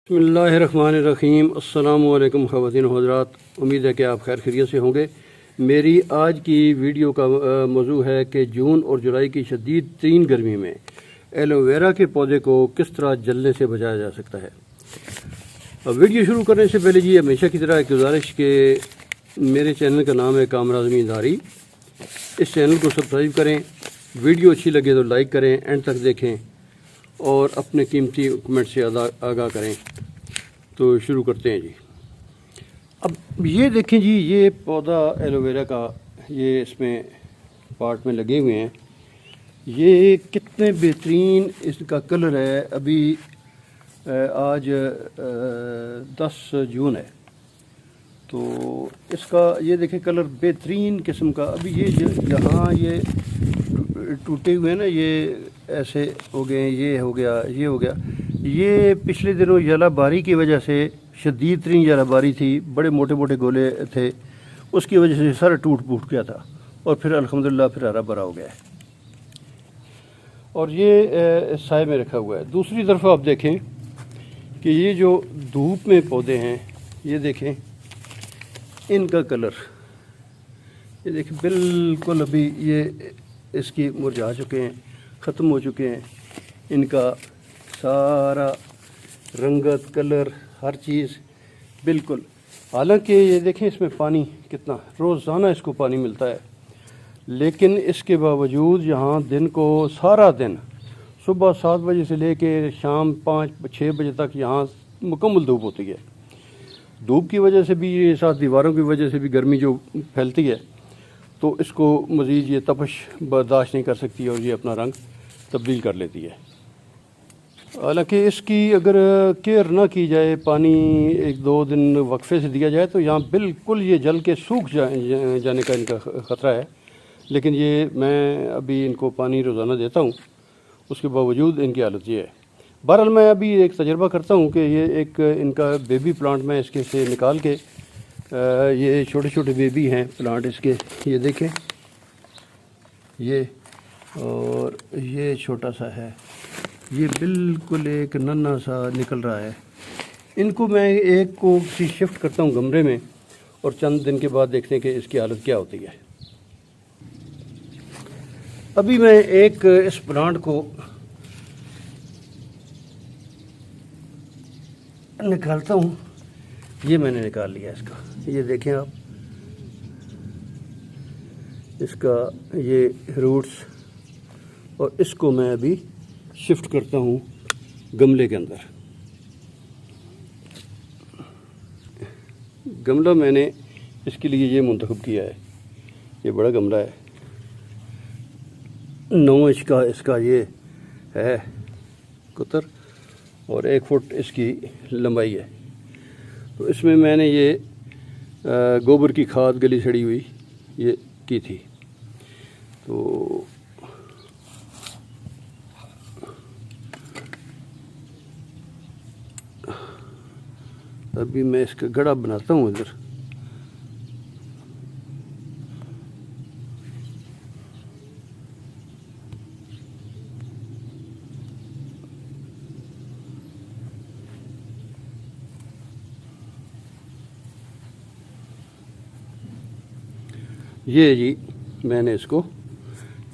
بسم اللہ الرحمن الرحیم۔ السلام علیکم خواتین و حضرات، امید ہے کہ آپ خیر خیریت سے ہوں گے۔ میری آج کی ویڈیو کا موضوع ہے کہ جون اور جولائی کی شدید ترین گرمی میں ایلو ویرا کے پودے کو کس طرح جلنے سے بچایا جا سکتا ہے۔ ویڈیو شروع کرنے سے پہلے ہمیشہ کی طرح ایک گزارش کہ میرے چینل کا نام ہے کامران زمین داری۔ اس چینل کو سبسکرائب کریں، ویڈیو اچھی لگے تو لائک کریں، اینڈ تک دیکھیں اور اپنے قیمتی کمنٹ سے آگاہ کریں۔ تو شروع کرتے ہیں اب یہ دیکھیں یہ پودا ایلو ویرا کا، یہ اس میں پارٹ میں لگے ہوئے ہیں۔ یہ کتنے بہترین اس کا کلر ہے۔ ابھی آج 10 جون ہے، تو اس کا یہ دیکھیں کلر بہترین قسم کا۔ ابھی یہ جہاں یہ ٹوٹے ہوئے ہیں نا، یہ ایسے ہو گئے ہیں، یہ ہو گیا، یہ ہو گیا۔ یہ پچھلے دنوں ژالہ باری کی وجہ سے، شدید ترین ژالہ باری تھی، بڑے موٹے موٹے گولے تھے، اس کی وجہ سے سارا ٹوٹ پھوٹ گیا تھا، اور پھر الحمدللہ پھر ہرا بھرا ہو گیا ہے، اور یہ سائے میں رکھا ہوا ہے۔ دوسری طرف آپ دیکھیں کہ یہ جو دھوپ میں پودے ہیں، یہ دیکھیں ان کا کلر، یہ دیکھیں بالکل ابھی یہ اس کی مرجھا چکے ہیں، ختم ہو چکے ہیں۔ ان کا سارا رنگت، کلر، ہر چیز بالکل۔ حالانکہ یہ دیکھیں اس میں پانی کتنا، روزانہ اس کو پانی ملتا ہے، لیکن اس کے باوجود یہاں دن کو سارا دن صبح 7 بجے سے لے کے شام 5-6 بجے تک یہاں مکمل دھوپ ہوتی ہے۔ دھوپ کی وجہ سے بھی، یہ ساتھ دیواروں کی وجہ سے بھی گرمی جو پھیلتی ہے، تو اس کو مزید یہ تپش برداشت نہیں کر سکتی اور یہ اپنا رنگ تبدیل کر لیتی ہے۔ حالانکہ اس کی اگر کیئر نہ کی جائے، پانی 1-2 دن وقفے سے دیا جائے، تو یہاں بالکل یہ جل کے سوکھ جانے کا ان کا خطرہ ہے۔ لیکن یہ میں ابھی ان کو پانی روزانہ دیتا ہوں، اس کے باوجود ان کی حالت یہ ہے۔ بہرحال میں ابھی ایک تجربہ کرتا ہوں کہ یہ ایک ان کا بیبی پلانٹ میں اس کے سے نکال کے، یہ چھوٹے چھوٹے بیبی ہیں پلانٹ اس کے، یہ دیکھیں یہ، اور یہ چھوٹا سا ہے، یہ بالکل ایک ننھا سا نکل رہا ہے۔ ان کو میں ایک کو کسی شفٹ کرتا ہوں گملے میں، اور چند دن کے بعد دیکھتے ہیں کہ اس کی حالت کیا ہوتی ہے۔ ابھی میں ایک اس پلانٹ کو نکالتا ہوں، یہ میں نے نکال لیا اس کا، یہ دیکھیں آپ اس کا یہ روٹس، اور اس کو میں ابھی شفٹ کرتا ہوں گملے کے اندر۔ گملہ میں نے اس کے لیے یہ منتخب کیا ہے، یہ بڑا گملہ ہے، 9 انچ کا اس کا یہ ہے قطر، اور 1 فٹ اس کی لمبائی ہے۔ تو اس میں نے یہ گوبر کی کھاد گلی سڑی ہوئی یہ کی تھی، تو ابھی میں اس کا گڑھا بناتا ہوں ادھر۔ یہ میں نے اس کو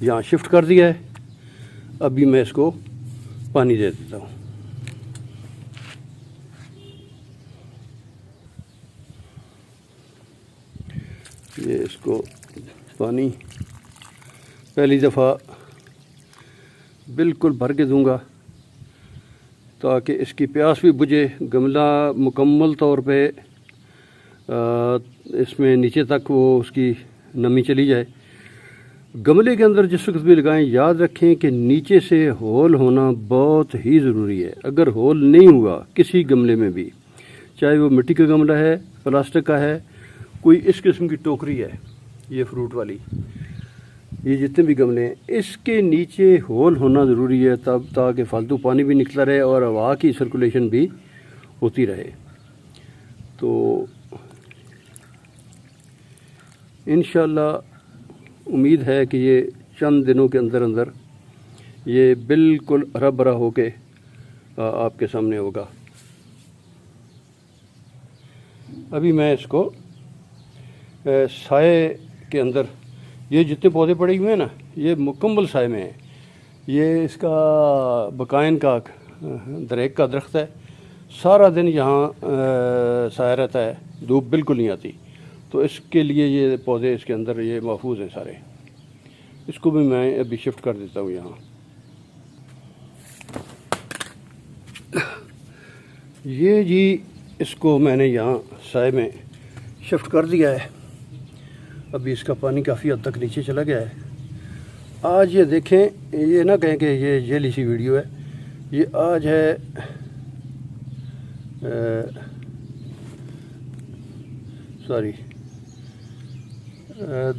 یہاں شفٹ کر دیا ہے۔ ابھی میں اس کو پانی دے دیتا ہوں۔ یہ اس کو پانی پہلی دفعہ بالکل بھر کے دوں گا، تاکہ اس کی پیاس بھی بجھے، گملہ مکمل طور پہ اس میں نیچے تک وہ اس کی نمی چلی جائے۔ گملے کے اندر جس وقت بھی لگائیں، یاد رکھیں کہ نیچے سے ہول ہونا بہت ہی ضروری ہے۔ اگر ہول نہیں ہوا کسی گملے میں بھی، چاہے وہ مٹی کا گملہ ہے، پلاسٹک کا ہے، کوئی اس قسم کی ٹوکری ہے، یہ فروٹ والی، یہ جتنے بھی گملے ہیں، اس کے نیچے ہول ہونا ضروری ہے، تاکہ فالتو پانی بھی نکلتا رہے اور ہوا کی سرکولیشن بھی ہوتی رہے۔ تو انشاءاللہ امید ہے کہ یہ چند دنوں کے اندر اندر یہ بالکل ہرا بھرا ہو کے آپ کے سامنے ہوگا۔ ابھی میں اس کو سائے کے اندر، یہ جتنے پودے پڑے ہوئے ہیں نا یہ مکمل سائے میں ہیں. یہ اس کا بقائن کا دریک کا درخت ہے، سارا دن یہاں سایہ رہتا ہے، دھوپ بالکل نہیں آتی. تو اس کے لیے یہ پودے اس کے اندر یہ محفوظ ہیں سارے. اس کو بھی میں ابھی شفٹ کر دیتا ہوں یہاں. یہ جی اس کو میں نے یہاں سائے میں شفٹ کر دیا ہے. ابھی اس کا پانی کافی حد تک نیچے چلا گیا ہے. آج یہ دیکھیں، یہ نہ کہیں کہ یہ جیلی سی ویڈیو ہے. یہ آج ہے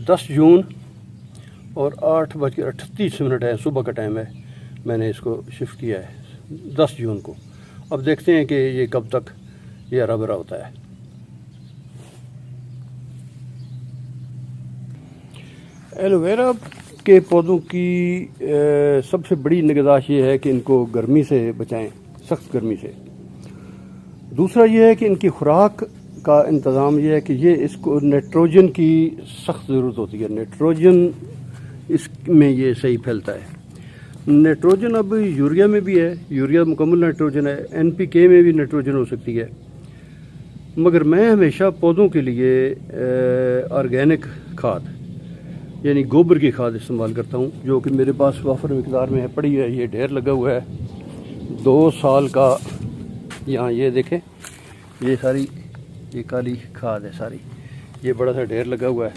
10 جون اور 8:38 ہے، صبح کا ٹائم ہے. میں نے اس کو شفٹ کیا ہے 10 جون کو. اب دیکھتے ہیں کہ یہ کب تک یہ ہرا بھرا ہوتا ہے. ایلو ویرا کے پودوں کی سب سے بڑی نگہداشت یہ ہے کہ ان کو گرمی سے بچائیں، سخت گرمی سے. دوسرا یہ ہے کہ ان کی خوراک کا انتظام یہ ہے کہ یہ اس کو نائٹروجن کی سخت ضرورت ہوتی ہے. نائٹروجن اس میں یہ صحیح پھیلتا ہے. نائٹروجن اب یوریا میں بھی ہے، یوریا مکمل نائٹروجن ہے. NPK میں بھی نائٹروجن ہو سکتی ہے. مگر میں ہمیشہ پودوں کے لیے آرگینک کھاد یعنی گوبر کی کھاد استعمال کرتا ہوں، جو کہ میرے پاس وافر مقدار میں ہے، پڑی ہے. یہ ڈھیر لگا ہوا ہے 2 سال کا. یہاں یہ دیکھیں، یہ ساری یہ کالی کھاد ہے ساری. یہ بڑا سا ڈھیر لگا ہوا ہے.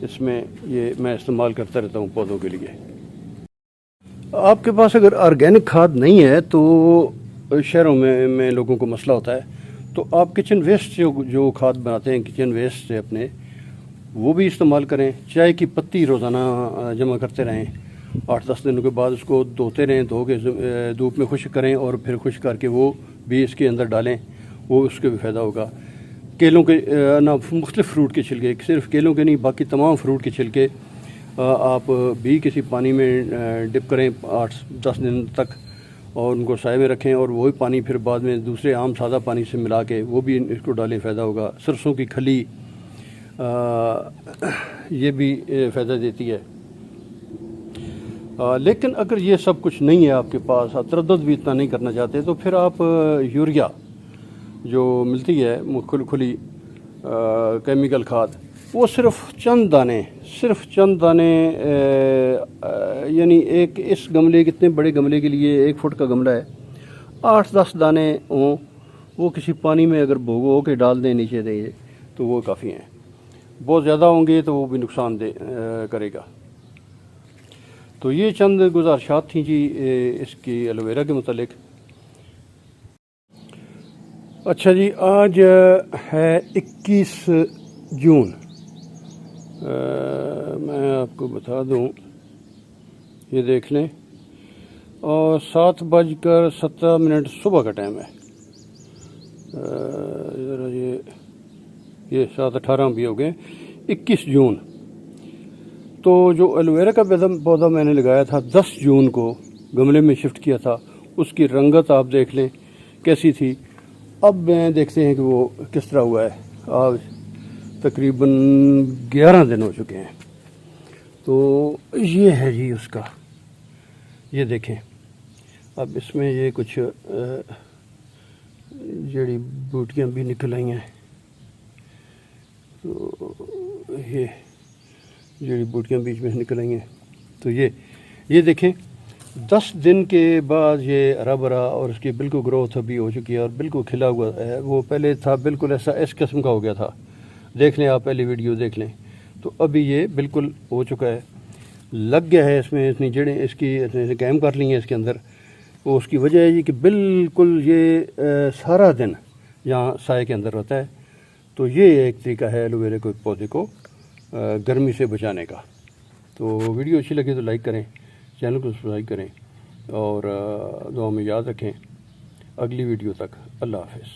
اس میں یہ میں استعمال کرتا رہتا ہوں پودوں کے لیے. آپ کے پاس اگر آرگینک کھاد نہیں ہے تو شہروں میں لوگوں کو مسئلہ ہوتا ہے، تو آپ کچن ویسٹ سے جو کھاد بناتے ہیں کچن ویسٹ سے اپنے، وہ بھی استعمال کریں. چائے کی پتی روزانہ جمع کرتے رہیں. 8-10 دنوں کے بعد اس کو دھوتے رہیں، دھو کے دھوپ میں خشک کریں اور پھر خشک کر کے وہ بھی اس کے اندر ڈالیں. وہ اس کے بھی فائدہ ہوگا. کیلوں کے مختلف فروٹ کے چھلکے، صرف کیلوں کے نہیں باقی تمام فروٹ کے چھلکے آپ بھی کسی پانی میں ڈپ کریں 8-10 دن تک اور ان کو سائے میں رکھیں، اور وہی پانی پھر بعد میں دوسرے عام سادہ پانی سے ملا کے وہ بھی اس کو ڈالیں، فائدہ ہوگا. سرسوں کی کھلی یہ بھی فائدہ دیتی ہے. لیکن اگر یہ سب کچھ نہیں ہے آپ کے پاس، آپ تردد بھی اتنا نہیں کرنا چاہتے، تو پھر آپ یوریا جو ملتی ہے کھلی کیمیکل کھاد، وہ صرف چند دانے یعنی ایک اس گملے کتنے بڑے گملے کے لیے 1 فٹ کا گملہ ہے، 8-10 دانے ہوں، وہ کسی پانی میں اگر بھگو کے ڈال دیں نیچے دیں تو وہ کافی ہیں. بہت زیادہ ہوں گے تو وہ بھی نقصان کرے گا. تو یہ چند گزارشات تھیں جی اس کی ایلو ویرا کے متعلق. اچھا جی، آج ہے 21 جون. میں آپ کو بتا دوں، یہ دیکھ لیں، اور 7:17 صبح کا ٹائم ہے. یہ 7:18 بھی ہو گئے. 21 جون. تو جو ایلو ویرا کا پودا میں نے لگایا تھا 10 جون کو، گملے میں شفٹ کیا تھا، اس کی رنگت آپ دیکھ لیں کیسی تھی. اب میں دیکھتے ہیں کہ وہ کس طرح ہوا ہے. آج تقریباً 11 دن ہو چکے ہیں. تو یہ ہے جی اس کا، یہ دیکھیں. اب اس میں یہ کچھ جڑی بوٹیاں بھی نکل آئی ہیں. تو یہ جڑی بوٹیاں بیچ میں نکل آئی ہیں. تو یہ دیکھیں 10 دن کے بعد یہ ہرا بھرا اور اس کی بالکل گروتھ ابھی ہو چکی ہے اور بالکل کھلا ہوا ہے. وہ پہلے تھا بالکل ایسا اس قسم کا ہو گیا تھا. دیکھ لیں آپ پہلی ویڈیو دیکھ لیں. تو ابھی یہ بالکل ہو چکا ہے، لگ گیا ہے اس میں اتنی جڑیں اس کی قائم کر لی ہیں اس کے اندر. وہ اس کی وجہ ہے یہ کہ بالکل یہ سارا دن یہاں سائے کے اندر رہتا ہے. تو یہ ایک طریقہ ہے ایلو ویرا کو پودے کو گرمی سے بچانے کا. تو ویڈیو اچھی لگے تو لائک کریں، چینل کو سبسکرائب کریں اور دعا میں یاد رکھیں. اگلی ویڈیو تک اللہ حافظ.